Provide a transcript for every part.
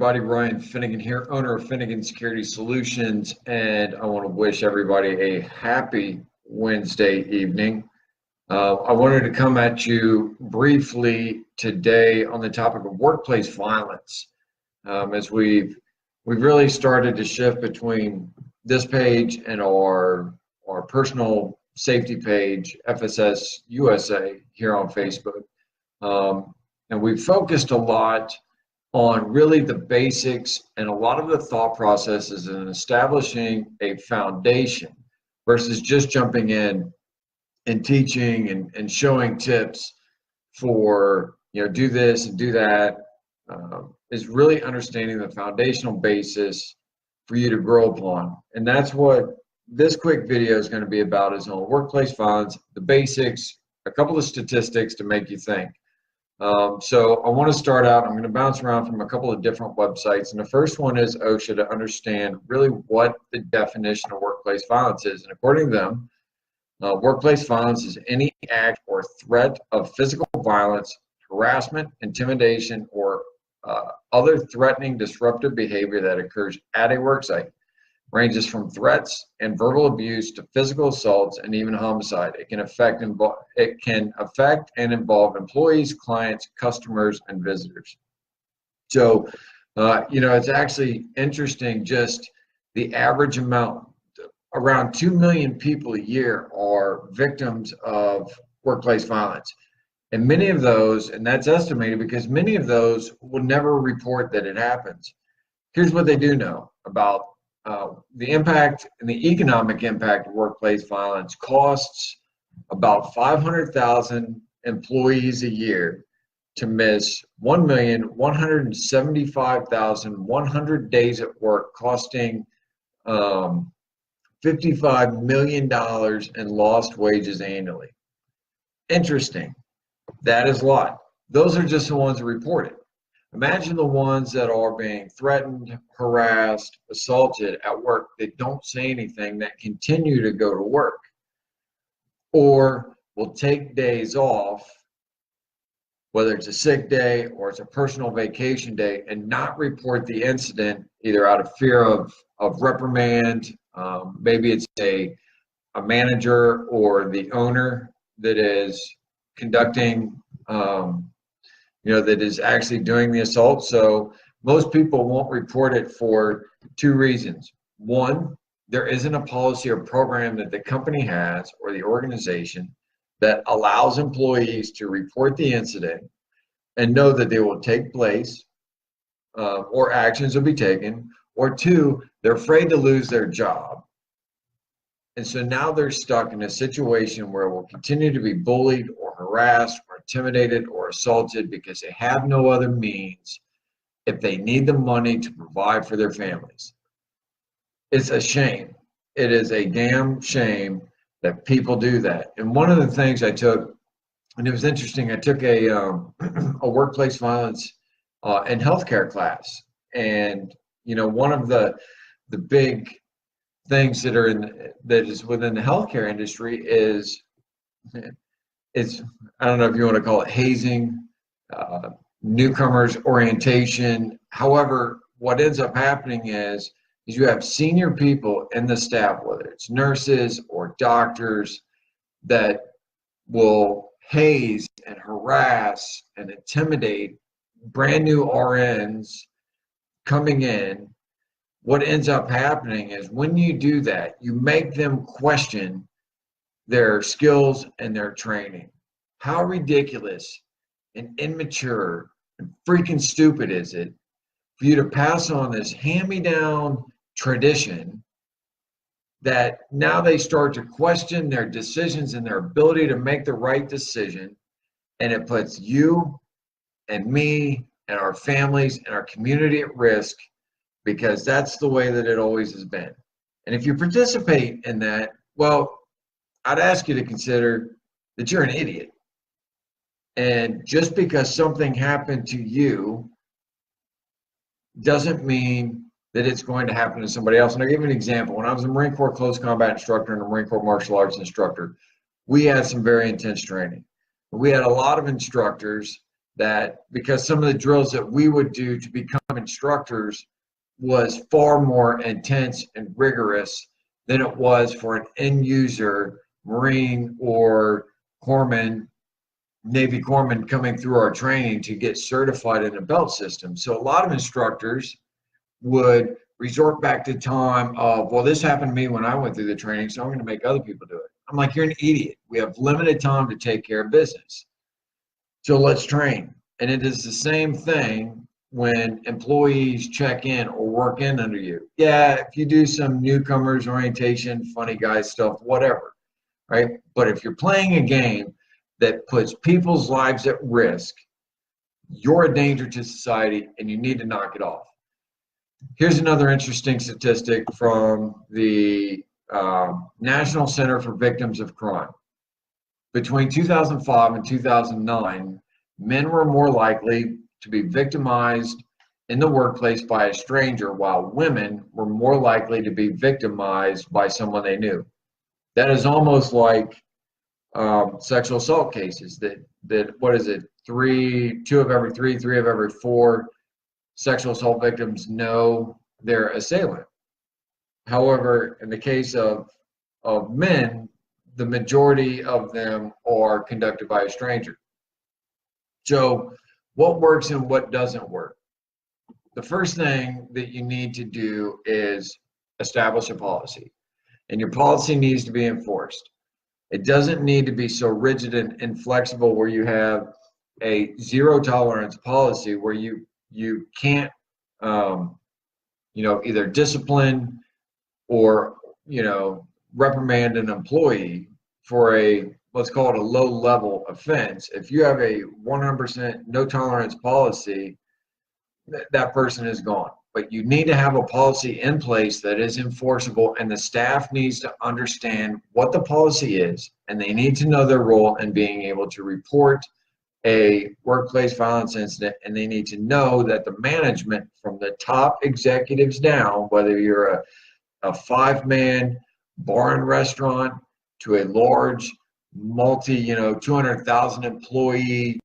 everybody. Ryan Finnegan here, owner of Finnegan Security Solutions, and I want to wish everybody a happy Wednesday evening. I wanted to come at you briefly today on the topic of workplace violence, as we've really started to shift between this page and our personal safety page, FSS USA, here on Facebook, and we've focused a lot on really the basics and a lot of the thought processes in establishing a foundation versus just jumping in and teaching and showing tips for, do this and do that, is really understanding the foundational basis for you to grow upon. And that's what this quick video is going to be about, is on workplace violence, the basics, a couple of statistics to make you think. So I want to start out, I'm going to bounce around from a couple of different websites. And the first one is OSHA, to understand really what the definition of workplace violence is. And according to them, workplace violence is any act or threat of physical violence, harassment, intimidation, or other threatening, disruptive behavior that occurs at a work site. Ranges from threats and verbal abuse to physical assaults and even homicide. It can affect and involve employees, clients, customers, and visitors. So, it's actually interesting, just the average amount. Around 2 million people a year are victims of workplace violence. And many of those, and that's estimated because many of those will never report that it happens. Here's what they do know about the impact and the economic impact of workplace violence. Costs about 500,000 employees a year to miss 1,175,100 days at work, costing $55 million in lost wages annually. Interesting. That is a lot. Those are just the ones that report it. Imagine the ones that are being threatened, harassed, assaulted at work that don't say anything, that continue to go to work, or will take days off, whether it's a sick day or it's a personal vacation day, and not report the incident, either out of fear of reprimand. Maybe it's a manager or the owner that is conducting, that is actually doing the assault. So most people won't report it for two reasons. One, there isn't a policy or program that the company has or the organization that allows employees to report the incident and know that they will take place, or actions will be taken. Or two, they're afraid to lose their job. And so now they're stuck in a situation where will continue to be bullied or harassed or intimidated or assaulted because they have no other means if they need the money to provide for their families. It's a shame. It is a damn shame that people do that. And one of the things I took, and it was interesting, I took a workplace violence and healthcare class. And one of the big things that is within the healthcare industry is, I don't know if you want to call it hazing, newcomers orientation. However, what ends up happening is you have senior people in the staff, whether it's nurses or doctors, that will haze and harass and intimidate brand new RNs coming in. What ends up happening is when you do that, you make them question their skills and their training. How ridiculous and immature and freaking stupid is it for you to pass on this hand-me-down tradition that now they start to question their decisions and their ability to make the right decision, and it puts you and me and our families and our community at risk, because that's the way that it always has been. And if you participate in that, well, I'd ask you to consider that you're an idiot. And just because something happened to you doesn't mean that it's going to happen to somebody else. And I'll give you an example. When I was a Marine Corps close combat instructor and a Marine Corps martial arts instructor, we had some very intense training. We had a lot of instructors that because some of the drills that we would do to become instructors was far more intense and rigorous than it was for an end user Marine or corpsman, Navy corpsman coming through our training to get certified in a belt system. So a lot of instructors would resort back to time of, well, this happened to me when I went through the training, so I'm going to make other people do it. I'm like, you're an idiot. We have limited time to take care of business. So let's train. And it is the same thing when employees check in or work in under you. Yeah, if you do some newcomers orientation, funny guy stuff, whatever, right? But if you're playing a game that puts people's lives at risk, you're a danger to society and you need to knock it off. Here's another interesting statistic from the National Center for Victims of Crime. Between 2005 and 2009, men were more likely to be victimized in the workplace by a stranger, while women were more likely to be victimized by someone they knew. That is almost like sexual assault cases. That what is it? Two of every three of every four sexual assault victims know their assailant. However, in the case of men, the majority of them are conducted by a stranger. So what works and what doesn't work? The first thing that you need to do is establish a policy, and your policy needs to be enforced. It doesn't need to be so rigid and inflexible where you have a zero tolerance policy where you can't either discipline or reprimand an employee for a, let's call it a low level offense. If you have a 100% no tolerance policy, that person is gone. But you need to have a policy in place that is enforceable, and the staff needs to understand what the policy is, and they need to know their role in being able to report a workplace violence incident, and they need to know that the management from the top executives down, whether you're a five-man bar and restaurant to a large multi 200,000 employee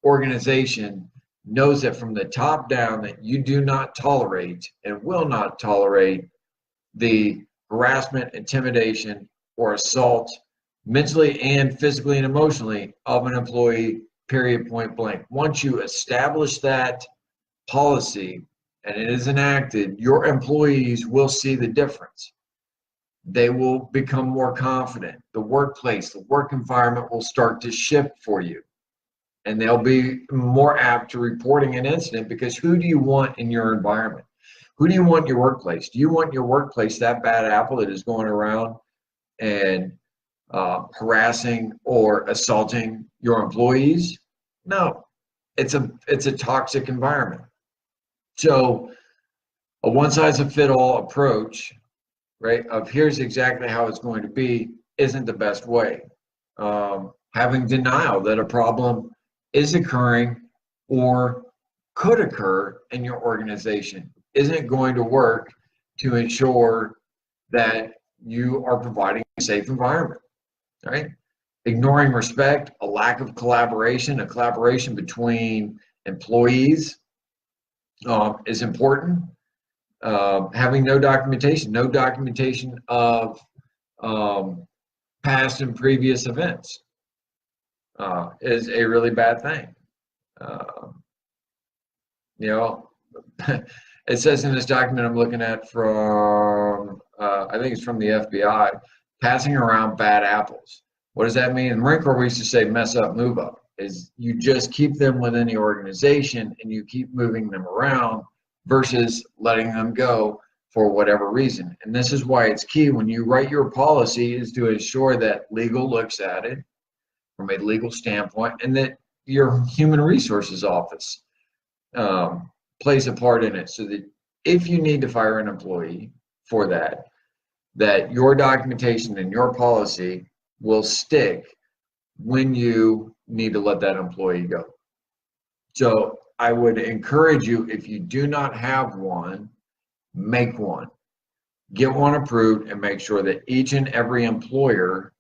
organization, knows that from the top down that you do not tolerate and will not tolerate the harassment, intimidation, or assault mentally and physically and emotionally of an employee, period, point blank. Once you establish that policy and it is enacted, your employees will see the difference. They will become more confident. The workplace, the work environment will start to shift for you. And they'll be more apt to reporting an incident, because who do you want in your environment? Who do you want in your workplace? Do you want your workplace that bad apple that is going around and harassing or assaulting your employees? No, it's a toxic environment. So a one-size-fits-all approach, right, of here's exactly how it's going to be, isn't the best way. Having denial that a problem is occurring or could occur in your organization isn't going to work to ensure that you are providing a safe environment, right? Ignoring respect, a lack of collaboration, a collaboration between employees is important. Having no documentation of past and previous events is a really bad thing. It says in this document I'm looking at from, I think it's from the FBI, passing around bad apples. What does that mean? In the Marine Corps, we used to say mess up, move up. Is you just keep them within the organization and you keep moving them around versus letting them go for whatever reason. And this is why it's key when you write your policy, is to ensure that legal looks at it from a legal standpoint, and that your human resources office plays a part in it, so that if you need to fire an employee for that, that your documentation and your policy will stick when you need to let that employee go. So I would encourage you, if you do not have one, make one. Get one approved and make sure that each and every employee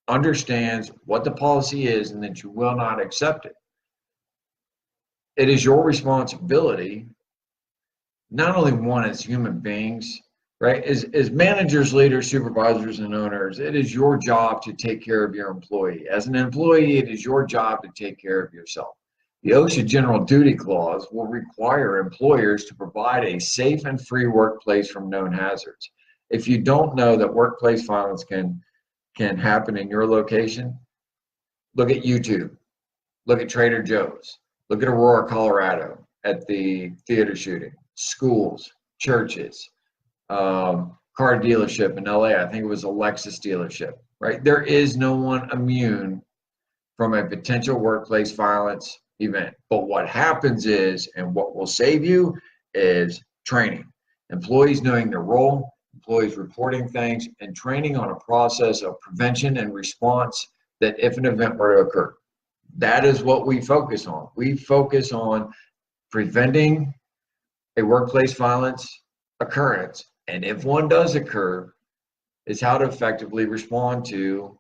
understands what the policy is and that you will not accept it. It is your responsibility, not only one as human beings, right? As managers, leaders, supervisors, and owners, it is your job to take care of your employee. As an employee, it is your job to take care of yourself. The OSHA General Duty Clause will require employers to provide a safe and free workplace from known hazards. If you don't know that workplace violence can happen in your location, look at YouTube, look at Trader Joe's, look at Aurora, Colorado, at the theater shooting, schools, churches, car dealership in LA. I think it was a Lexus dealership, right? There is no one immune from a potential workplace violence event. But what happens is, and what will save you is training. Employees knowing their role, employees reporting things, and training on a process of prevention and response that if an event were to occur. That is what we focus on. We focus on preventing a workplace violence occurrence. And if one does occur, is how to effectively respond to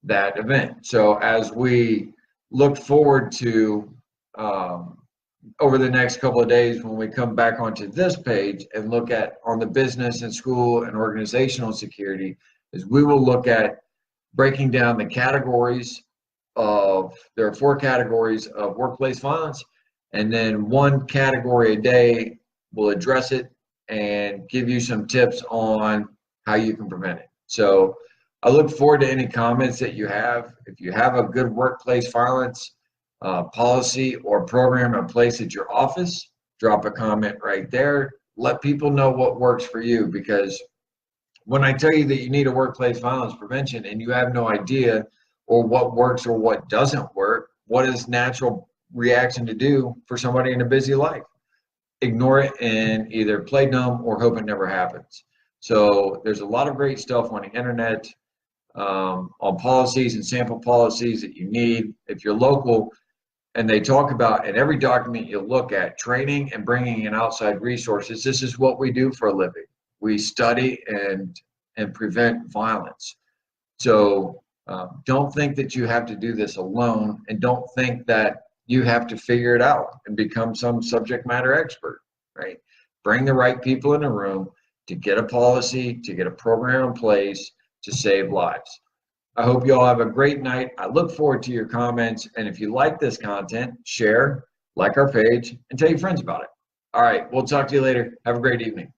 that event. So as we look forward to over the next couple of days, when we come back onto this page and look at on the business and school and organizational security, is we will look at breaking down the categories of, there are 4 categories of workplace violence, and then 1 category a day will address it and give you some tips on how you can prevent it. So I look forward to any comments that you have. If you have a good workplace violence policy or program in place at your office, drop a comment right there. Let people know what works for you, because when I tell you that you need a workplace violence prevention and you have no idea or what works or what doesn't work, what is natural reaction to do for somebody in a busy life? Ignore it and either play dumb or hope it never happens. So there's a lot of great stuff on the internet on policies and sample policies that you need. If you're local, and they talk about in every document you look at training and bringing in outside resources, this is what we do for a living. We study and prevent violence. So don't think that you have to do this alone, and don't think that you have to figure it out and become some subject matter expert, right? Bring the right people in the room to get a policy, to get a program in place to save lives. I hope you all have a great night. I look forward to your comments. And if you like this content, share, like our page, and tell your friends about it. All right, we'll talk to you later. Have a great evening.